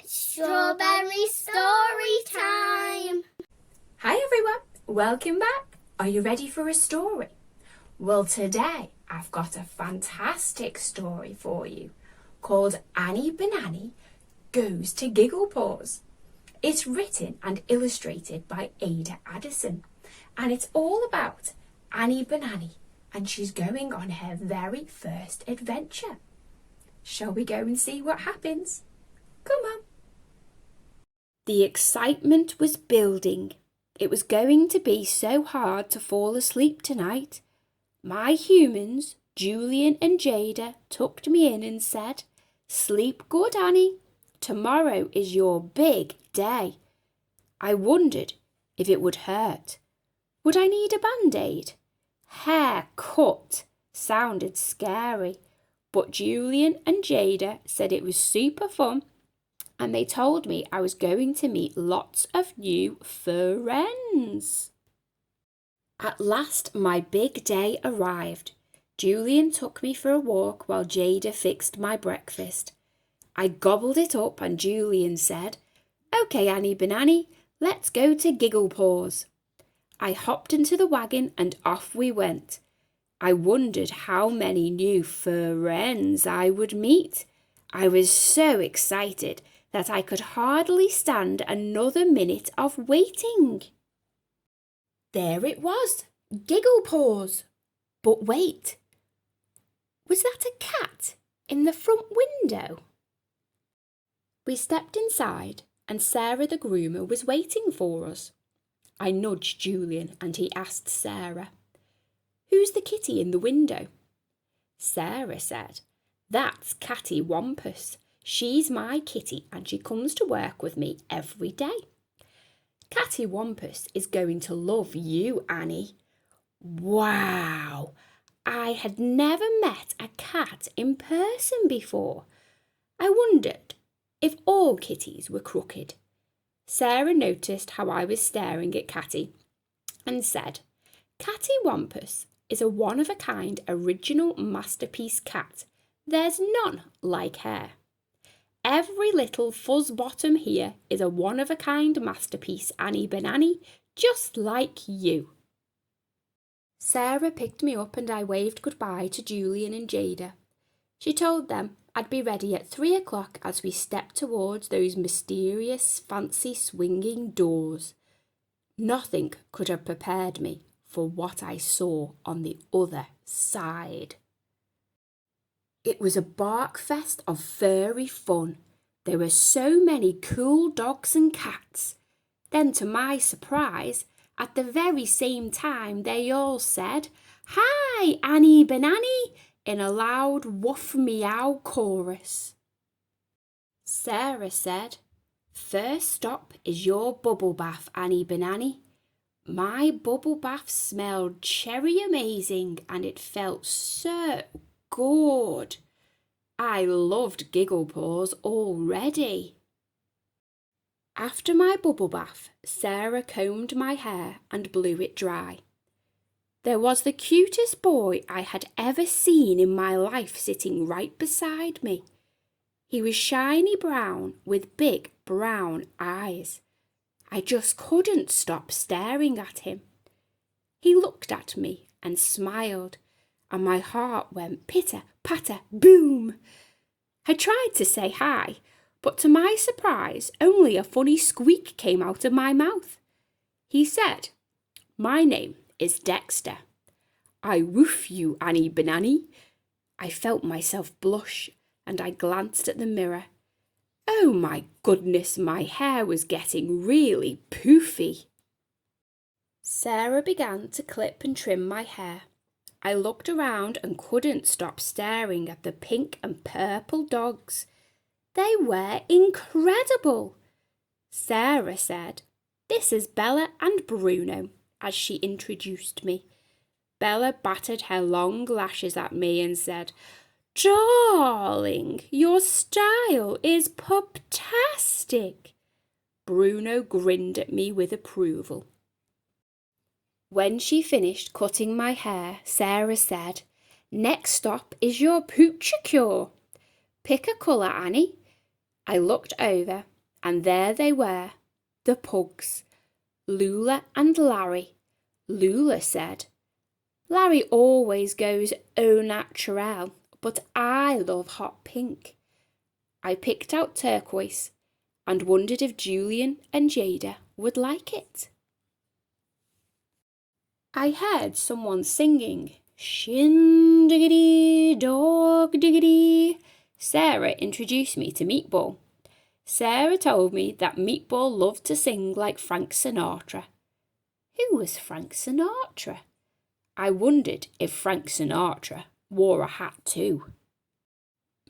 Strawberry story time! Hi everyone, welcome back. Are you ready for a story? Well, today I've got a fantastic story for you called Annie Bananie Goes to Giggle Paws. It's written and illustrated by Ada Madison, and it's all about Annie Bananie, and she's going on her very first adventure. Shall we go and see what happens? Come on. The excitement was building. It was going to be so hard to fall asleep tonight. My humans, Julian and Jada, tucked me in and said, "Sleep good, Annie. Tomorrow is your big day." I wondered if it would hurt. Would I need a band-aid? Hair cut sounded scary, but Julian and Jada said it was super fun, and they told me I was going to meet lots of new fur-rends. At last my big day arrived. Julian took me for a walk while Jada fixed my breakfast. I gobbled it up and Julian said, "Okay, Annie Bananie, let's go to Giggle Paws." I hopped into the wagon and off we went. I wondered how many new fur-rends I would meet. I was so excited that I could hardly stand another minute of waiting. There it was, Giggle Paws. But wait, was that a cat in the front window? We stepped inside and Sarah the groomer was waiting for us. I nudged Julian and he asked Sarah, "Who's the kitty in the window?" Sarah said, "That's Catty Wampus. She's my kitty and she comes to work with me every day. Catty Wampus is going to love you, Annie." Wow! I had never met a cat in person before. I wondered if all kitties were crooked. Sarah noticed how I was staring at Catty and said, "Catty Wampus is a one-of-a-kind original masterpiece cat. There's none like her. Every little fuzz bottom here is a one-of-a-kind masterpiece, Annie Bananie, just like you." Sarah picked me up and I waved goodbye to Julian and Jada. She told them I'd be ready at 3 o'clock as we stepped towards those mysterious, fancy swinging doors. Nothing could have prepared me for what I saw on the other side. It was a bark fest of furry fun. There were so many cool dogs and cats. Then, to my surprise, at the very same time they all said, "Hi, Annie Bananie," in a loud woof meow chorus. Sarah said, "First stop is your bubble bath, Annie Bananie." My bubble bath smelled cherry amazing and it felt so good. I loved Giggle Paws already. After my bubble bath, Sarah combed my hair and blew it dry. There was the cutest boy I had ever seen in my life sitting right beside me. He was shiny brown with big brown eyes. I just couldn't stop staring at him. He looked at me and smiled, and my heart went pitter, patter, boom. I tried to say hi, but to my surprise, only a funny squeak came out of my mouth. He said, "My name is Dexter. I woof you, Annie Bananie." I felt myself blush, and I glanced at the mirror. Oh my goodness, my hair was getting really poofy. Sarah began to clip and trim my hair. I looked around and couldn't stop staring at the pink and purple dogs. They were incredible. Sarah said, "This is Bella and Bruno," as she introduced me. Bella battered her long lashes at me and said, "Darling, your style is puptastic." Bruno grinned at me with approval. When she finished cutting my hair, Sarah said, "Next stop is your poocher cure. Pick a colour, Annie." I looked over and there they were, the pugs, Lula and Larry. Lula said, "Larry always goes au naturel, but I love hot pink." I picked out turquoise and wondered if Julian and Jada would like it. I heard someone singing, "Shin diggity, dog diggity." Sarah introduced me to Meatball. Sarah told me that Meatball loved to sing like Frank Sinatra. Who was Frank Sinatra? I wondered if Frank Sinatra wore a hat too.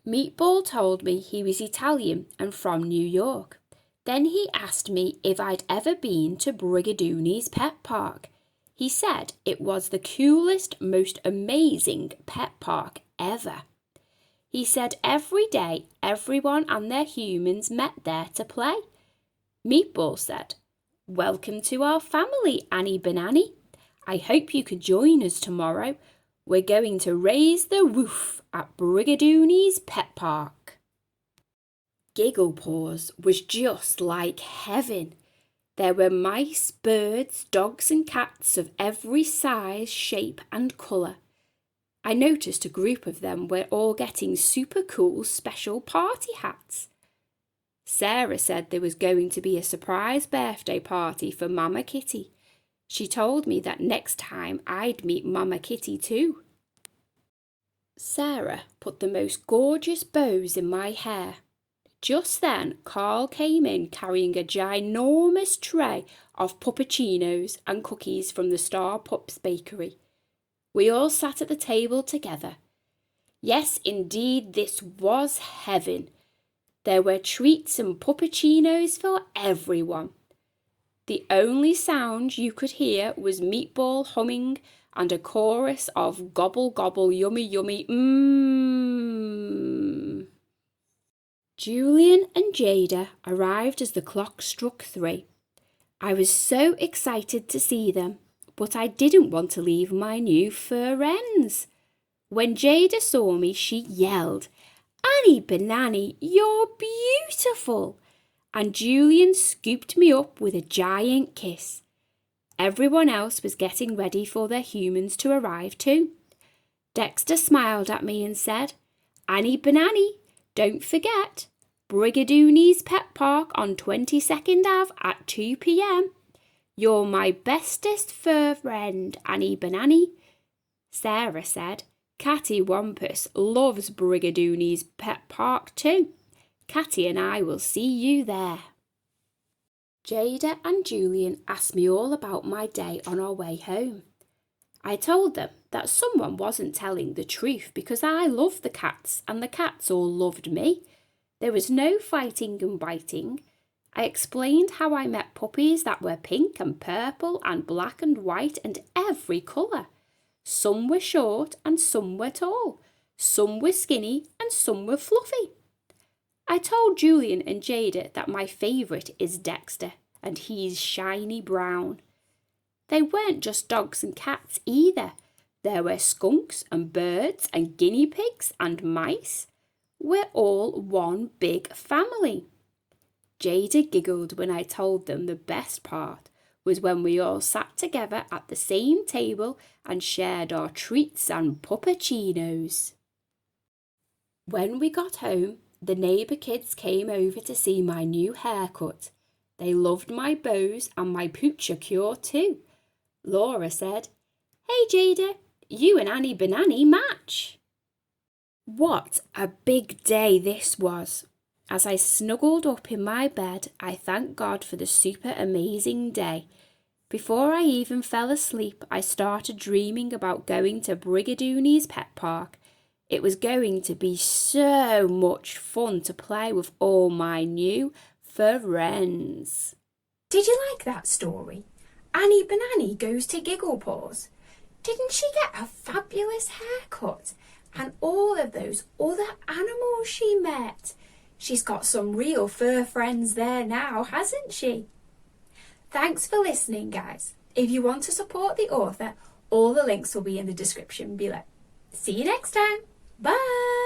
Meatball told me he was Italian and from New York. Then he asked me if I'd ever been to Brigadooni's pet park. He said it was the coolest, most amazing pet park ever. He said every day everyone and their humans met there to play. Meatball said, "Welcome to our family, Annie Bananie. I hope you could join us tomorrow. We're going to raise the roof at Brigadooni's pet park." Giggle Paws was just like heaven. There were mice, birds, dogs and cats of every size, shape and colour. I noticed a group of them were all getting super cool special party hats. Sarah said there was going to be a surprise birthday party for Mama Kitty. She told me that next time I'd meet Mama Kitty too. Sarah put the most gorgeous bows in my hair. Just then, Carl came in carrying a ginormous tray of puppuccinos and cookies from the Star Pups bakery. We all sat at the table together. Yes, indeed, this was heaven. There were treats and puppuccinos for everyone. The only sound you could hear was Meatball humming and a chorus of gobble gobble yummy yummy mmm. Julian and Jada arrived as the clock struck 3. I was so excited to see them, but I didn't want to leave my new fur-rends. When Jada saw me, she yelled, "Annie Bananie, you're beautiful!" And Julian scooped me up with a giant kiss. Everyone else was getting ready for their humans to arrive too. Dexter smiled at me and said, "Annie Bananie, don't forget, Brigadooni's Pet Park on 22nd Ave at 2 p.m. You're my bestest fur friend, Annie Bananie." Sarah said, "Catty Wampus loves Brigadooni's Pet Park too. Catty and I will see you there." Jada and Julian asked me all about my day on our way home. I told them that someone wasn't telling the truth because I loved the cats and the cats all loved me. There was no fighting and biting. I explained how I met puppies that were pink and purple and black and white and every colour. Some were short and some were tall. Some were skinny and some were fluffy. I told Julian and Jada that my favourite is Dexter and he's shiny brown. They weren't just dogs and cats either. There were skunks and birds and guinea pigs and mice. We're all one big family. Jada giggled when I told them the best part was when we all sat together at the same table and shared our treats and puppuccinos. When we got home, the neighbour kids came over to see my new haircut. They loved my bows and my poocher cure too. Laura said, "Hey Jada, you and Annie Bananie match." What a big day this was. As I snuggled up in my bed, I thanked God for the super amazing day. Before I even fell asleep, I started dreaming about going to Brigadooni's Pet Park. It was going to be so much fun to play with all my new fur-rends. Did you like that story? Annie Bananie goes to Giggle Paws. Didn't she get a fabulous haircut? And all of those other animals she met. She's got some real fur friends there now, hasn't she? Thanks for listening, guys. If you want to support the author, all the links will be in the description below. See you next time. Bye!